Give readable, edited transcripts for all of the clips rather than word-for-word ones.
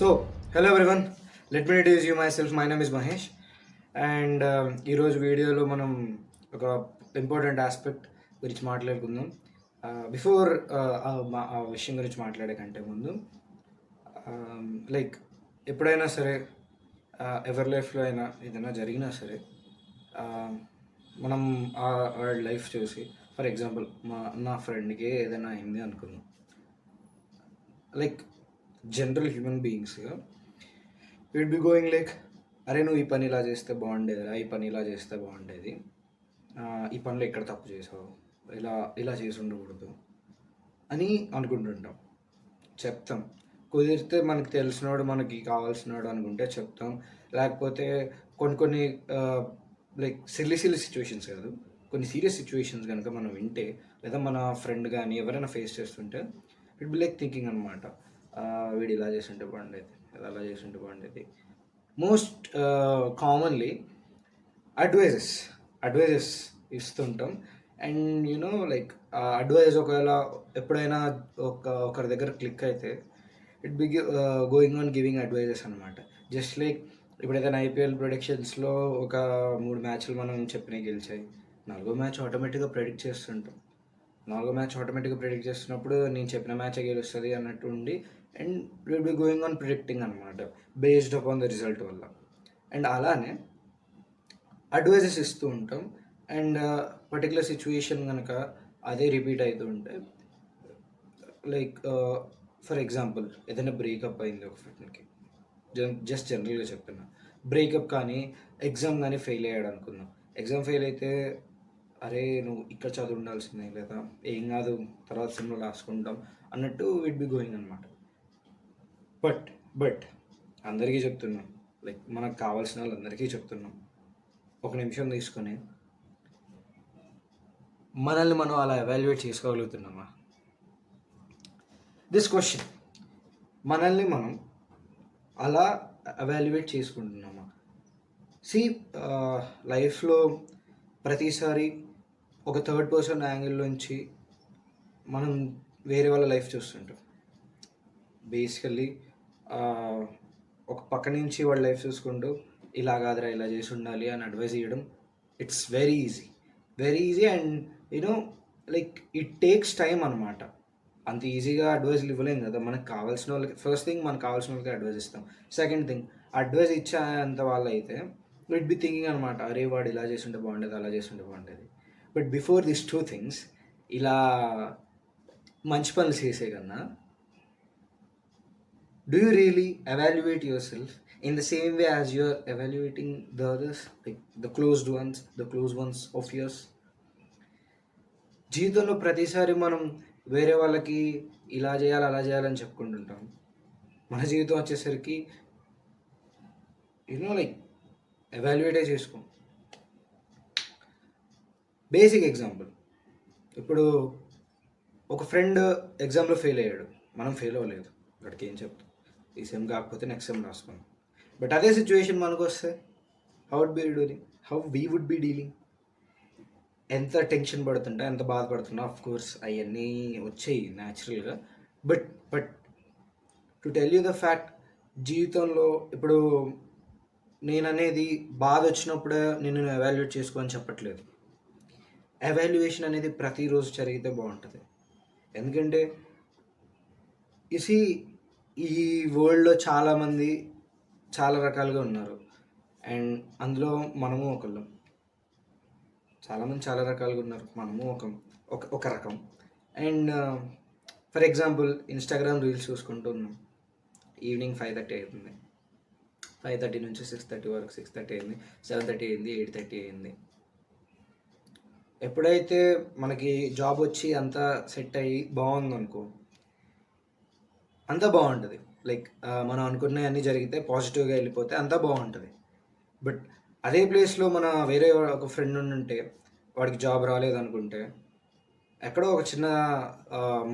So, hello everyone. Let me introduce you myself. My name is Mahesh. And ఈరోజు వీడియోలో మనం ఒక important aspect గురించి మాట్లాడుకుందాం. బిఫోర్ ఆ విషయం గురించి మాట్లాడే కంటే ముందు లైక్ ఎప్పుడైనా సరే ఎవరి లైఫ్లో అయినా ఏదైనా జరిగినా సరే మనం ఆ లైఫ్ చూసి ఫర్ ఎగ్జాంపుల్ నా ఫ్రెండ్కి ఏదైనా అయింది అనుకుందాం. లైక్ జనరల్ హ్యూమన్ బీయింగ్స్గా విల్ బి గోయింగ్ లైక్ అరే నువ్వు ఈ పని ఇలా చేస్తే బాగుండేదిరా, ఈ పని ఇలా చేస్తే బాగుండేది, ఈ పనిలో ఎక్కడ తప్పు చేసావు, ఇలా ఇలా చేసి ఉండకూడదు అని అనుకుంటుంటాం. చెప్తాం, కుదిరితే మనకి తెలిసినోడు మనకి కావాల్సినోడు అనుకుంటే చెప్తాం. లేకపోతే కొన్ని లైక్ సిల్లీ సిచ్యువేషన్స్ కాదు, కొన్ని సీరియస్ సిచ్యువేషన్స్ కనుక మనం వింటే లేదా మన ఫ్రెండ్ కానీ ఎవరైనా ఫేస్ చేస్తుంటే ఇట్ బి లైక్ థింకింగ్ అనమాట, వీడు ఇలా చేస్తుంటే బాగుండేది, అలా చేస్తుంటే బాగుండేది. మోస్ట్ కామన్లీ అడ్వైజెస్ ఇస్తుంటాం. అండ్ లైక్ అడ్వైజ్ ఒకవేళ ఎప్పుడైనా ఒకరి దగ్గర క్లిక్ అయితే it be going on giving advises అనమాట. జస్ట్ లైక్ ఇప్పుడు ఏదైనా ఐపీఎల్ ప్రొడిక్షన్స్లో ఒక 3 మ్యాచ్లు మనం చెప్పినవి గెలిచాయి, 4వ మ్యాచ్ ఆటోమేటిక్గా ప్రెడిక్ట్ చేస్తుంటాం. 4వ మ్యాచ్ ఆటోమేటిక్గా ప్రెడిక్ట్ చేస్తున్నప్పుడు నేను చెప్పిన మ్యాచే గెలుస్తుంది అన్నట్టు ఉండి and will be going on predicting అనమాట బేస్డ్ అపాన్ ద రిజల్ట్ వల్ల. అండ్ అలానే అడ్వైజెస్ ఇస్తూ ఉంటాం. అండ్ పర్టికులర్ సిచ్యువేషన్ కనుక అదే రిపీట్ అవుతూ ఉంటే లైక్ ఫర్ ఎగ్జాంపుల్ ఏదైనా బ్రేకప్ అయింది ఒక ఫ్రెండ్కి, జస్ట్ జనరల్గా చెప్తున్నా, బ్రేకప్ కానీ ఎగ్జామ్ కానీ ఫెయిల్ అయ్యాడు అనుకుందాం. ఎగ్జామ్ ఫెయిల్ అయితే అరే నువ్వు ఇక్కడ చదువు ఉండాల్సిందే, లేదా ఏం కాదు తర్వాత సినిమా రాసుకుంటాం అన్నట్టు విడ్ బి గోయింగ్ అనమాట. బట్ అందరికీ చెప్తున్నాం, లైక్ మనకు కావాల్సిన వాళ్ళందరికీ చెప్తున్నాం, ఒక నిమిషం తీసుకొని మనల్ని మనం అలా ఎవాల్యుయేట్ చేసుకోగలుగుతున్నామా? దిస్ క్వశ్చన్, మనల్ని మనం అలా ఎవాల్యుయేట్ చేసుకుంటున్నామా? లైఫ్లో ప్రతిసారి ఒక థర్డ్ పర్సన్ యాంగిల్ నుంచి మనం వేరే వాళ్ళ లైఫ్ చూస్తుంటాం. బేసికల్లీ ఒక పక్క నుంచి వాళ్ళ లైఫ్ చూసుకుంటూ ఇలా కాదురా ఇలా చేసి ఉండాలి అని అడ్వైజ్ ఇవ్వడం it's very easy and like it takes time అనమాట. అంత ఈజీగా అడ్వైజ్లు ఇవ్వలేం కదా. మనకు కావాల్సిన వాళ్ళకి ఫస్ట్ థింగ్ మనకు కావాల్సిన వాళ్ళకి అడ్వైజ్ ఇస్తాం. సెకండ్ థింగ్ అడ్వైజ్ ఇచ్చేంత వాళ్ళు అయితే విట్ బి థింకింగ్ అనమాట, అరే వాడు ఇలా చేస్తుంటే బాగుండేది, అలా చేస్తుంటే బాగుండేది. బట్ బిఫోర్ దిస్ 2 థింగ్స్, ఇలా మంచి పనులు చేసే కన్నా do you really evaluate yourself in the same way as you're evaluating the others, like the close ones of yours? జీవితంలో ప్రతిసారి మనం వేరే వాళ్ళకి ఇలా చేయాలి అలా చేయాలని చెప్పుకుంటుంటాం. మన జీవితం వచ్చేసరికి లైక్ ఎవాల్యుయేటే చేసుకో. బేసిక్ ఎగ్జాంపుల్, ఇప్పుడు ఒక ఫ్రెండ్ ఎగ్జామ్లో ఫెయిల్ అయ్యాడు, మనం ఫెయిల్ అవ్వలేదు, వాడికి ఏం చెప్తాం, ఈ సెమ్ కాకపోతే నెక్స్ట్ సెమ్ రాసుకున్నాం. బట్ అదే సిచ్యువేషన్ మనకు వస్తే how we would be dealing? ఎంత టెన్షన్ పడుతుంటా, ఎంత బాధపడుతున్నా, ఆఫ్ కోర్స్ అవన్నీ వచ్చాయి న్యాచురల్గా. But to tell you the fact, జీవితంలో ఇప్పుడు నేననేది బాధ వచ్చినప్పుడు నేను ఎవాల్యుయేట్ చేసుకోని చెప్పట్లేదు. ఎవాల్యుయేషన్ అనేది ప్రతిరోజు జరిగితే బాగుంటుంది. ఎందుకంటే ఈ వరల్డ్లో చాలామంది చాలా రకాలుగా ఉన్నారు అండ్ అందులో మనము ఒకళ్ళం. చాలామంది చాలా రకాలుగా ఉన్నారు, మనము ఒక రకం. And for example Instagram reels చూసుకుంటూ ఉన్నాం, ఈవినింగ్ 5:30 అవుతుంది, 5:30 నుంచి 6:30 వరకు, 6:30 అయింది, 7:30 అయింది, 8:30 అయింది. ఎప్పుడైతే మనకి జాబ్ వచ్చి అంతా సెట్ అయ్యి బాగుందనుకో, అంతా బాగుంటుంది. లైక్ మనం అనుకున్నవన్నీ జరిగితే పాజిటివ్గా వెళ్ళిపోతే అంతా బాగుంటుంది. బట్ అదే ప్లేస్లో మన వేరే ఒక ఫ్రెండ్ ఉంటే వాడికి జాబ్ రాలేదనుకుంటే ఎక్కడో ఒక చిన్న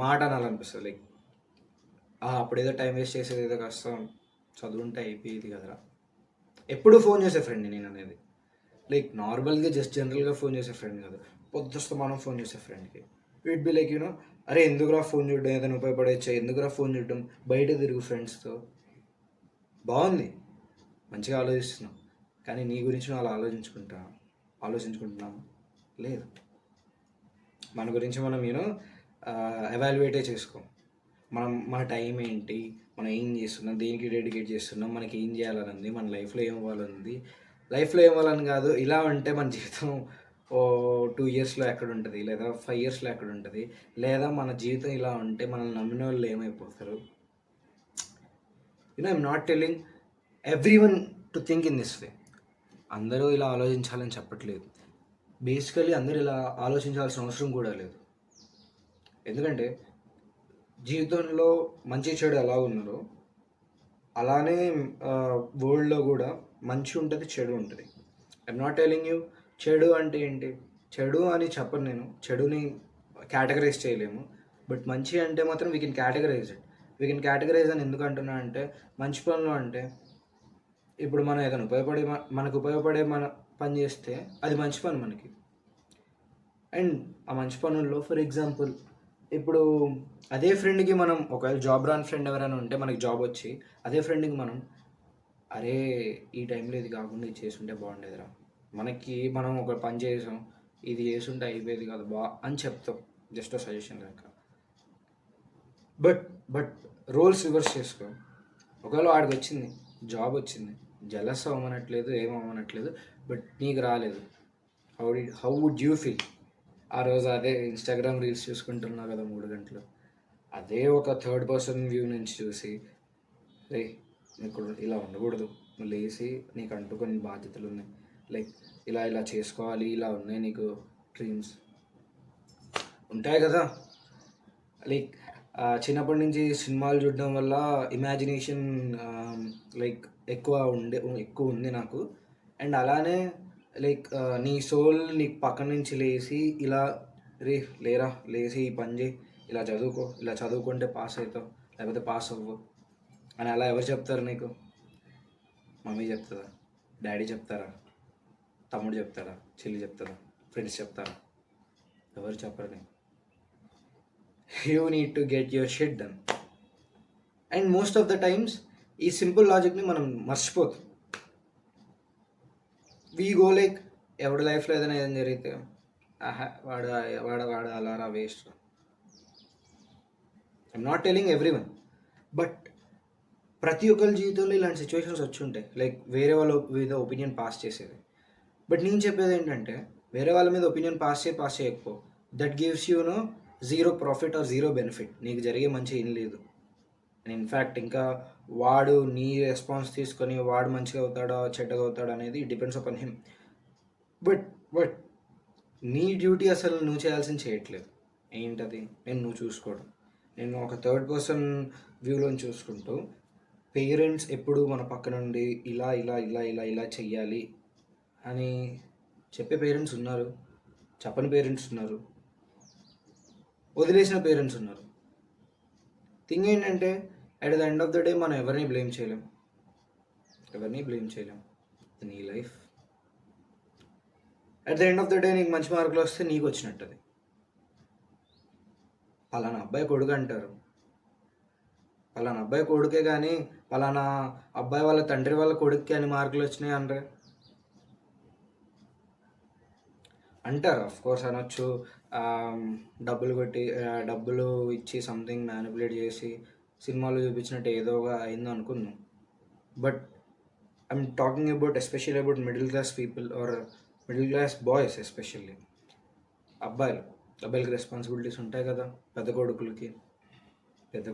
మాట అనాలనిపిస్తుంది, లైక్ అప్పుడేదో టైం వేస్ట్ చేసేది ఏదో కాస్త చదువుంటే అయిపోయేది కదరా. ఎప్పుడు ఫోన్ చేసే ఫ్రెండ్ నేను అనేది, లైక్ నార్మల్గా జస్ట్ జనరల్గా ఫోన్ చేసే ఫ్రెండ్ కాదు, పొద్దుస్తూ మనం ఫోన్ చేసే ఫ్రెండ్కి ఇట్ బి లైక్ అరే ఎందుకురా ఫోన్ చూడడం, ఏదైనా ఉపయోగపడేచ్చా, ఎందుకురా ఫోన్ చూడడం, బయట తిరుగు ఫ్రెండ్స్తో. బాగుంది, మంచిగా ఆలోచిస్తున్నావు, కానీ నీ గురించి నువ్వు అలా ఆలోచించుకుంటున్నావు లేదు. మన గురించి మనం ఎవాల్యుయేటే చేసుకోం. మన టైం ఏంటి, మనం ఏం చేస్తున్నాం, దేనికి డెడికేట్ చేస్తున్నాం, మనకి ఏం చేయాలని ఉంది, మన లైఫ్లో ఏం అవ్వాలని లైఫ్లో ఏం అవ్వాలని కాదు. ఇలా ఉంటే మన జీవితం 2 ఇయర్స్లో ఎక్కడ ఉంటుంది, లేదా 5 ఇయర్స్లో ఎక్కడ ఉంటుంది, లేదా మన జీవితం ఇలా ఉంటే మనల్ని నమ్మిన వాళ్ళు ఏమైపోతారు. I'm not telling everyone to think in this way. అందరూ ఇలా ఆలోచించాలని చెప్పట్లేదు. బేసికలీ అందరూ ఇలా ఆలోచించాల్సిన అవసరం కూడా లేదు. ఎందుకంటే జీవితంలో మంచి చెడు ఎలా ఉన్నారో అలానే వరల్డ్లో కూడా మంచి ఉంటుంది, చెడు ఉంటుంది. ఐఎమ్ నాట్ టెలింగ్ యూ చెడు అంటే ఏంటి, చెడు అని చెప్పను నేను. చెడుని కేటగరైజ్ చేయలేము. బట్ మంచి అంటే మాత్రం we can categorize it. We can categorize అని ఎందుకు అంటున్నా అంటే, మంచి పనులు అంటే ఇప్పుడు మనం ఏదైనా మనకు ఉపయోగపడే పని చేస్తే అది మంచి పని మనకి. అండ్ ఆ మంచి పనుల్లో ఫర్ ఎగ్జాంపుల్ ఇప్పుడు అదే ఫ్రెండ్కి మనం ఒకవేళ జాబ్ రాని ఫ్రెండ్ ఎవరైనా ఉంటే మనకి జాబ్ వచ్చి అదే ఫ్రెండ్కి మనం అరే ఈ టైంలో ఇది కాకుండా ఇది చేసుంటే బాగుండేదిరా, మనం ఒక పని చేసాం, ఇది చేసుంటే అయిపోయేది కాదు అని చెప్తాం, జస్ట్ సజెషన్ లేక. బట్ రోల్స్ రివర్స్ చేసుకో. ఒకవేళ వాడికి వచ్చింది, జాబ్ వచ్చింది, జలస్ అవ్వమనట్లేదు, ఏమవ్వనట్లేదు, బట్ నీకు రాలేదు, హౌ వుడ్ యూ ఫీల్? ఆ రోజు అదే ఇన్స్టాగ్రామ్ రీల్స్ చూసుకుంటున్నావు కదా 3 గంటలు, అదే ఒక థర్డ్ పర్సన్ వ్యూ నుంచి చూసి రే నీకు ఇలా ఉండకూడదు, నువ్వు లేచి నీకు అంటూ కొన్ని బాధ్యతలు ఉన్నాయి, లైక్ ఇలా చేసుకోవాలి, ఇలా ఉన్నాయి నీకు డ్రీమ్స్ ఉంటాయి కదా. లైక్ చిన్నప్పటి నుంచి సినిమాలు చూడడం వల్ల ఇమాజినేషన్ లైక్ ఎక్కువ ఉంది నాకు. అండ్ అలానే లైక్ నీ సోల్ నీకు పక్క నుంచి లేచి ఇలా లేచి ఈ పని చేయి, ఇలా చదువుకుంటే పాస్ అవుతావు, లేకపోతే పాస్ అవ్వు అని అలా ఎవరు చెప్తారు నీకు? మమ్మీ చెప్తుందా, డాడీ చెప్తారా, తమ్ముడు చెప్తారా, చెల్లి చెప్తారా, ఫ్రెండ్స్ చెప్తారా? ఎవరు చెప్పరు నీకు. You need to get your shit done. And most of the times ఈ సింపుల్ లాజిక్ని మనం మర్చిపోతాం. వీ గో లైక్ ఎవడి లైఫ్లో ఏదైనా జరిగితే వాడు అలారా waste. I'm not telling everyone, but ప్రతి ఒక్కరి జీవితంలో ఇలాంటి సిచ్యువేషన్స్ వచ్చి ఉంటాయి, లైక్ వేరే వాళ్ళ మీద ఒపీనియన్ పాస్ చేసేది. బట్ నేను చెప్పేది ఏంటంటే, వేరే వాళ్ళ మీద ఒపీనియన్ పాస్ చేయకపో, that gives you know zero profit or zero benefit. నీకు జరిగే మంచి ఏం లేదు. అండ్ ఇన్ఫ్యాక్ట్ ఇంకా వాడు నీ రెస్పాన్స్ తీసుకొని వాడు మంచిగా అవుతాడా చెడ్డగా అవుతాడా అనేది డిపెండ్స్ అపాన్ హిమ్. బట్ నీ డ్యూటీ అసలు నువ్వు చేయాల్సింది చేయట్లేదు. ఏంటది? నువ్వు చూసుకోవడం. నేను ఒక థర్డ్ పర్సన్ వ్యూలో చూసుకుంటూ, పేరెంట్స్ ఎప్పుడు మన పక్క నుండి ఇలా చెయ్యాలి అని చెప్పే పేరెంట్స్ ఉన్నారు, చెప్పని పేరెంట్స్ ఉన్నారు, వదిలేసిన పేరెంట్స్ ఉన్నారు. థింగ్ ఏంటంటే at the end of the day మనం ఎవరిని బ్లేమ్ చేయలేం. నీ life. At the end of the day నీకు మంచి మార్కులు వస్తే నీకు వచ్చినట్టది. పలానా అబ్బాయి కొడుకు అంటారు, పలానా అబ్బాయి కొడుకే కానీ పలానా అబ్బాయి వాళ్ళ తండ్రి వాళ్ళ కొడుక్కి అని మార్కులు వచ్చినాయి అంటారు. ఆఫ్ కోర్స్ అనొచ్చు, డబ్బులు ఇచ్చి సంథింగ్ మ్యానిపులేట్ చేసి సినిమాలో చూపించినట్టు ఏదోగా అయిందో అనుకున్నాం. But I'm talking about especially about middle class people or middle class boys. Especially అబ్బాయిలకి రెస్పాన్సిబిలిటీస్ ఉంటాయి కదా. పెద్ద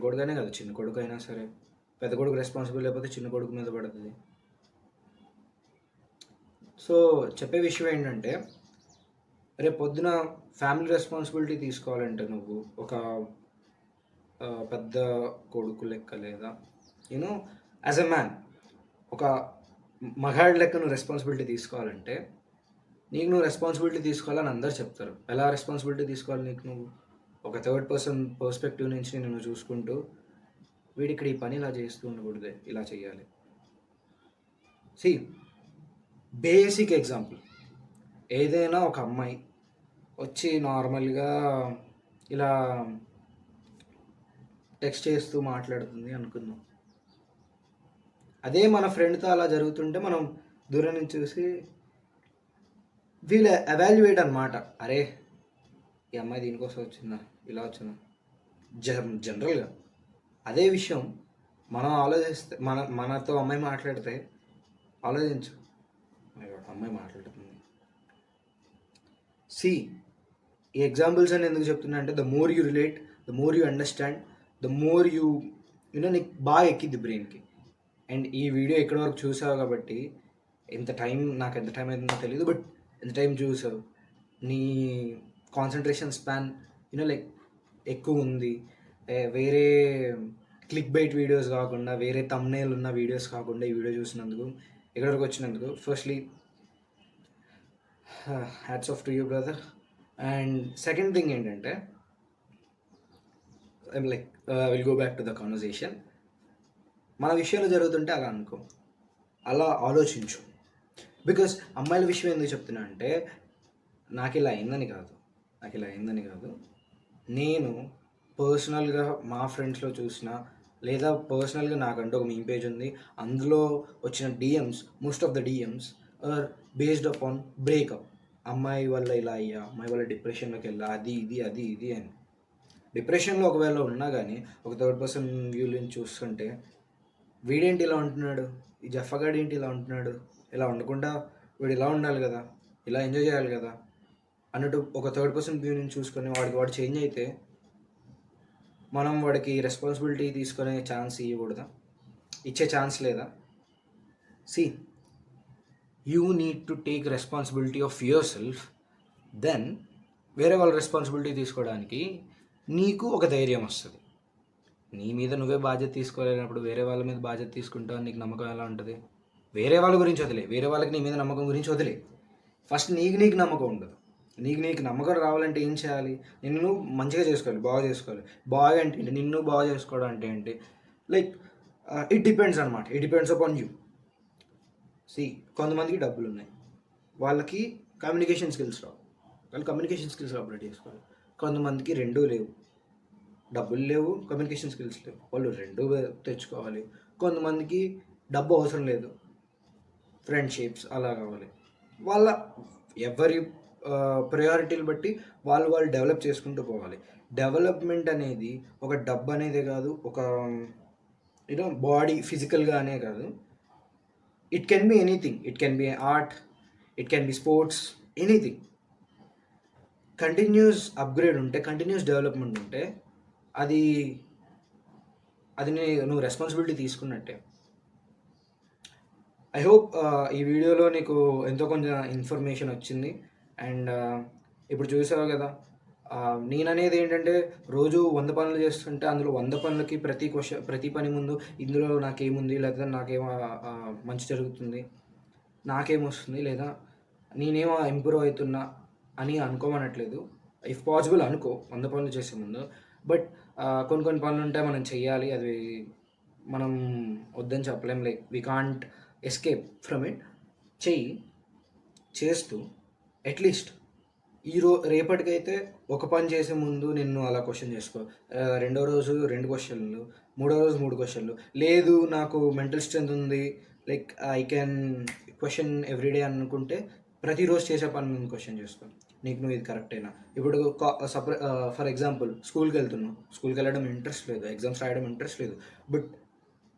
కొడుకనే కదా, చిన్న కొడుకు అయినా సరే, పెద్ద కొడుకు రెస్పాన్సిబుల్ లేకపోతే చిన్న కొడుకు మీద పడుతుంది. సో చెప్పే విషయం ఏంటంటే, రేపు పొద్దున ఫ్యామిలీ రెస్పాన్సిబిలిటీ తీసుకోవాలంటే నువ్వు ఒక పెద్ద కొడుకు లెక్క, లేదా యాజ్ ఎ మ్యాన్ ఒక మగాడి లెక్క నువ్వు రెస్పాన్సిబిలిటీ తీసుకోవాలంటే నువ్వు రెస్పాన్సిబిలిటీ తీసుకోవాలని అందరు చెప్తారు. ఎలా రెస్పాన్సిబిలిటీ తీసుకోవాలి? నువ్వు ఒక థర్డ్ పర్సన్ పర్స్పెక్టివ్ నుంచి నేను చూసుకుంటూ, వీడిక్కడ ఈ పని ఇలా చేస్తూ ఉండకూడదు, ఇలా చేయాలి. బేసిక్ ఎగ్జాంపుల్, ఏదైనా ఒక అమ్మాయి వచ్చి నార్మల్గా ఇలా టెక్స్ట్ చేస్తూ మాట్లాడుతుంది అనుకుందాం. అదే మన ఫ్రెండ్తో అలా జరుగుతుంటే మనం దూరం నుంచి చూసి వీళ్ళు ఎవాల్యుయేట్ అనమాట. అరే ఈ అమ్మాయి దీనికోసం వచ్చిందా, ఇలా వచ్చిందా, జనరల్గా అదే విషయం మనం ఆలోచిస్తే మనతో అమ్మాయి మాట్లాడితే ఆలోచించు, అమ్మాయి మాట్లాడుతుంది. సి ఈ ఎగ్జాంపుల్స్ అని ఎందుకు చెప్తున్నా అంటే the more you relate, the more you understand, the more you know నీకు బాగా ఎక్కిద్ది బ్రెయిన్కి. అండ్ ఈ వీడియో ఎక్కడి వరకు చూసావు కాబట్టి ఎంత టైం అయిందో తెలియదు, బట్ ఎంత టైం చూసావు, నీ కాన్సన్ట్రేషన్ స్పాన్ లైక్ ఎక్కువ ఉంది. వేరే క్లిక్ బైట్ వీడియోస్ కాకుండా, వేరే థంబ్నెయిల్ ఉన్న వీడియోస్ కాకుండా ఈ వీడియో చూసినందుకు, ఎక్కడి వరకు వచ్చినందుకు firstly hats off to you brother. And second thing ఏంటంటే like will go back to the conversation. మన విషయంలో జరుగుతుంటే అలా అనుకో, అలా ఆలోచించు. బికాస్ అమ్మాయిల విషయం ఎందుకు చెప్తున్నా అంటే నాకు ఇలా అయిందని కాదు, నేను పర్సనల్గా మా ఫ్రెండ్స్లో చూసిన, లేదా పర్సనల్గా నాకంటూ ఒక మీమ్ పేజ్ ఉంది, అందులో వచ్చిన DMs, most of the DMs are based upon breakup. అమ్మాయి వల్ల ఇలా అయ్యా, అమ్మాయి వల్ల డిప్రెషన్లోకి వెళ్ళా, అది ఇది అని. డిప్రెషన్లో ఒకవేళ ఉన్నా కానీ ఒక థర్డ్ పర్సన్ వ్యూ నుంచి చూస్తుంటే వీడేంటి ఇలా ఉంటున్నాడు, ఈ జఫ్ఫగాడు ఏంటి ఇలా ఉంటున్నాడు, ఇలా ఉండకుండా వీడు ఇలా ఉండాలి కదా, ఇలా ఎంజాయ్ చేయాలి కదా అన్నట్టు ఒక థర్డ్ పర్సన్ వ్యూ నుంచి చూసుకొని వాడు చేంజ్ అయితే మనం వాడికి రెస్పాన్సిబిలిటీ తీసుకునే ఛాన్స్ ఇవ్వకూడదా? ఇచ్చే ఛాన్స్ లేదా? See you need to take responsibility of yourself, then వేరే వాళ్ళ రెస్పాన్సిబిలిటీ తీసుకోవడానికి నీకు ఒక ధైర్యం వస్తుంది. నీ మీద నువ్వే బాధ్యత తీసుకోలేనప్పుడు వేరే వాళ్ళ మీద బాధ్యత తీసుకుంటావు, నీకు నమ్మకం ఎలా ఉంటుంది? వేరే వాళ్ళ గురించి వదిలే, వేరే వాళ్ళకి నీ మీద నమ్మకం గురించి వదిలే. ఫస్ట్ నీకు నమ్మకం ఉండదు. నీకు నమ్మకం రావాలంటే ఏం చేయాలి? నిన్ను మంచిగా చేసుకోవాలి, బాగా చేసుకోవాలి. బాగా అంటే ఏంటి? నిన్ను బాగా చేసుకోవడం అంటే ఏంటి? లైక్ ఇట్ డిపెండ్స్ అనమాట. It depends upon you. See కొంతమందికి డబ్బులు ఉన్నాయి, వాళ్ళకి కమ్యూనికేషన్ స్కిల్స్ రావు, వాళ్ళు కమ్యూనికేషన్ స్కిల్స్ అప్డేట్ చేసుకోవాలి. కొంతమందికి రెండూ లేవు, డబ్బులు లేవు, కమ్యూనికేషన్ స్కిల్స్ లేవు, వాళ్ళు రెండూ తెచ్చుకోవాలి. కొంతమందికి డబ్బు అవసరం లేదు, ఫ్రెండ్షిప్స్ అలా కావాలి. వాళ్ళ ఎవరి ప్రయారిటీలు బట్టి వాళ్ళు డెవలప్ చేసుకుంటూ పోవాలి. డెవలప్మెంట్ అనేది ఒక డబ్బు అనేదే కాదు, ఒక బాడీ ఫిజికల్గా అనే కాదు. It can be anything. It can be art, it can be sports, anything. Continuous upgrade ఉంటే, కంటిన్యూస్ డెవలప్మెంట్ ఉంటే అది నువ్వు రెస్పాన్సిబిలిటీ తీసుకున్నట్టే. ఐ హోప్ ఈ వీడియోలో నీకు ఎంతో కొంచెం ఇన్ఫర్మేషన్ వచ్చింది. అండ్ ఇప్పుడు చూసావు కదా, నేననేది ఏంటంటే రోజు 100 పనులు చేస్తుంటే అందులో 100 పనులకి ప్రతి పని ముందు ఇందులో నాకేముంది, లేదా నాకేమో మంచి జరుగుతుంది, నాకేమొస్తుంది, లేదా నేనేమో ఇంప్రూవ్ అవుతున్నా అని అనుకోమనట్లేదు. ఇఫ్ పాసిబుల్ అనుకో 100 పనులు చేసే ముందు. బట్ కొన్ని పనులు ఉంటాయి మనం చెయ్యాలి, అది మనం వద్దని చెప్పలేం. Like we can't escape from it. చేస్తూ అట్లీస్ట్ రేపటికైతే ఒక పని చేసే ముందు నిన్ను అలా క్వశ్చన్ చేసుకో. రెండో రోజు 2 క్వశ్చన్లు, మూడో రోజు 3 క్వశ్చన్లు. లేదు నాకు మెంటల్ స్ట్రెంత్ ఉంది, like I can question everyday అనుకుంటే ప్రతిరోజు చేసే పని ముందు క్వశ్చన్ చేసుకో, నీకు నువ్వు ఇది కరెక్టేనా. ఇప్పుడు ఫర్ ఎగ్జాంపుల్ స్కూల్కి వెళ్ళడం ఇంట్రెస్ట్ లేదు, ఎగ్జామ్స్ రాయడం ఇంట్రెస్ట్ లేదు. But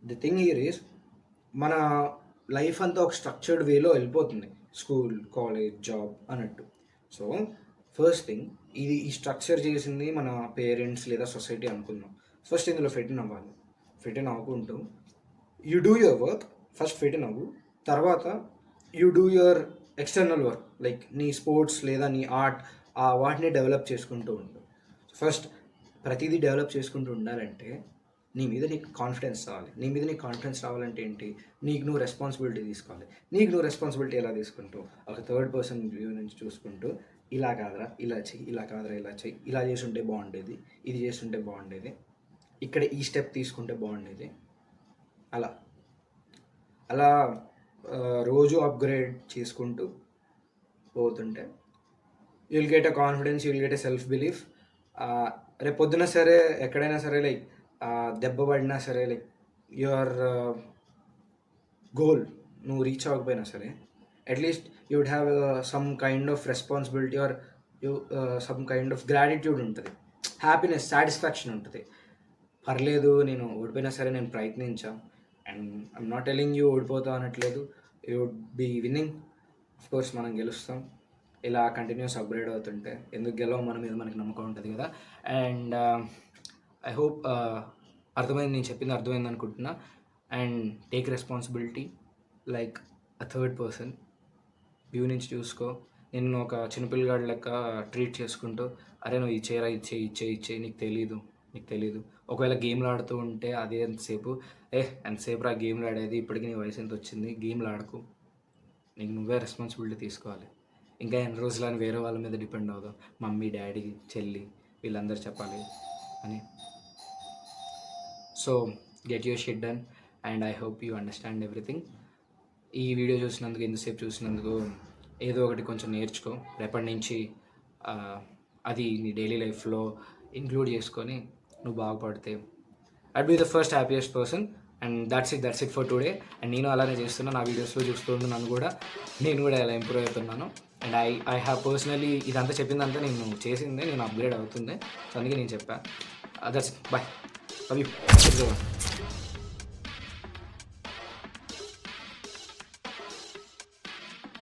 the thing here is మన లైఫ్ అంతా ఒక స్ట్రక్చర్డ్ వేలో వెళ్ళిపోతుంది, స్కూల్, కాలేజ్, జాబ్ అన్నట్టు. సో ఫస్ట్ థింగ్, ఈ స్ట్రక్చర్ చేసింది మన పేరెంట్స్ లేదా సొసైటీ అనుకుందాం. ఫస్ట్ ఇందులో ఫిట్ ఇన్ అవ్వకుంటూ you do your work. First fit in అవ్వు, తర్వాత you do your external work, like నీ స్పోర్ట్స్ లేదా నీ ఆర్ట్, వాటిని డెవలప్ చేసుకుంటూ ఉండు. ఫస్ట్ ప్రతిదీ డెవలప్ చేసుకుంటూ ఉండాలంటే నీ మీద నీకు కాన్ఫిడెన్స్ రావాలంటే ఏంటి? నీకు నువ్వు రెస్పాన్సిబిలిటీ తీసుకోవాలి. నీకు నువ్వు రెస్పాన్సిబిలిటీ ఎలా తీసుకుంటూ, ఒక థర్డ్ పర్సన్ వ్యూ నుంచి చూసుకుంటూ, ఇలా కాదురా ఇలా చెయ్యి, ఇలా కాదురా ఇలా చెయ్యి, ఇలా చేస్తుంటే బాగుండేది, ఇది చేస్తుంటే బాగుండేది, ఇక్కడ ఈ స్టెప్ తీసుకుంటే బాగుండేది, అలా రోజు అప్గ్రేడ్ చేసుకుంటూ పోతుంటే you will get a confidence, you will get a self belief. రేపు పొద్దున సరే ఎక్కడైనా సరే, లైక్ దెబ్బ పడినా సరే, లైక్ యువర్ గోల్ నువ్వు రీచ్ అవ్వకపోయినా సరే at least you would have some kind of responsibility or you some kind of gratitude ఉంటుంది, హ్యాపీనెస్, సాటిస్ఫాక్షన్ ఉంటుంది. పర్లేదు నేను ఓడిపోయినా సరే నేను ప్రయత్నించా, and I'm not telling you ఓడిపోతావు అనట్లేదు, you would be winning. Of course మనం గెలుస్తాం. ఇలా కంటిన్యూస్ అప్గ్రేడ్ అవుతుంటే ఎందుకు గెలవం, మన మీద మనకి నమ్మకం ఉంటుంది కదా. అండ్ ఐ హోప్ అర్థమైంది, నేను చెప్పింది అర్థమైంది అనుకుంటున్నా. And take responsibility like a third person. View నుంచి చూసుకో. నేను ఒక చిన్నపిల్లగాడి లెక్క ట్రీట్ చేసుకుంటూ, అరే నువ్వు ఇచ్చేయరా, ఇచ్చేయి, నీకు తెలీదు. ఒకవేళ గేమ్లు ఆడుతూ ఉంటే అదే ఎంతసేపు, ఎంతసేపు రా గేమ్లు ఆడేది, ఇప్పటికీ నీ వయసు ఎంత వచ్చింది, గేమ్లు ఆడుకో. నీకు నువ్వే రెస్పాన్సిబిలిటీ తీసుకోవాలి. ఇంకా ఎన్ని రోజులని వేరే వాళ్ళ మీద డిపెండ్ అవుదాం, మమ్మీ, డాడీ, చెల్లి వీళ్ళందరూ చెప్పాలి అని. So get your shit done and I hope you understand everything. ఈ వీడియో చూసినందుకు, ఎంతసేపు చూసినందుకు ఏదో ఒకటి కొంచెం నేర్చుకో. రేపటి నుంచి అది నీ డైలీ లైఫ్లో ఇంక్లూడ్ చేసుకొని నువ్వు బాగుపడితే I'd be the first happiest person. And that's it for today. And నేను అలానే చేస్తున్నాను, నా వీడియోస్లో చూస్తున్నాను, నేను కూడా ఇలా ఇంప్రూవ్ అవుతున్నాను. అండ్ ఐ హ్యావ్ పర్సనలీ ఇదంతా చెప్పిందంతా నేను చేసిందే, నేను అప్గ్రేడ్ అవుతుంది. సో అందుకే నేను చెప్పాను. That's bye, love you.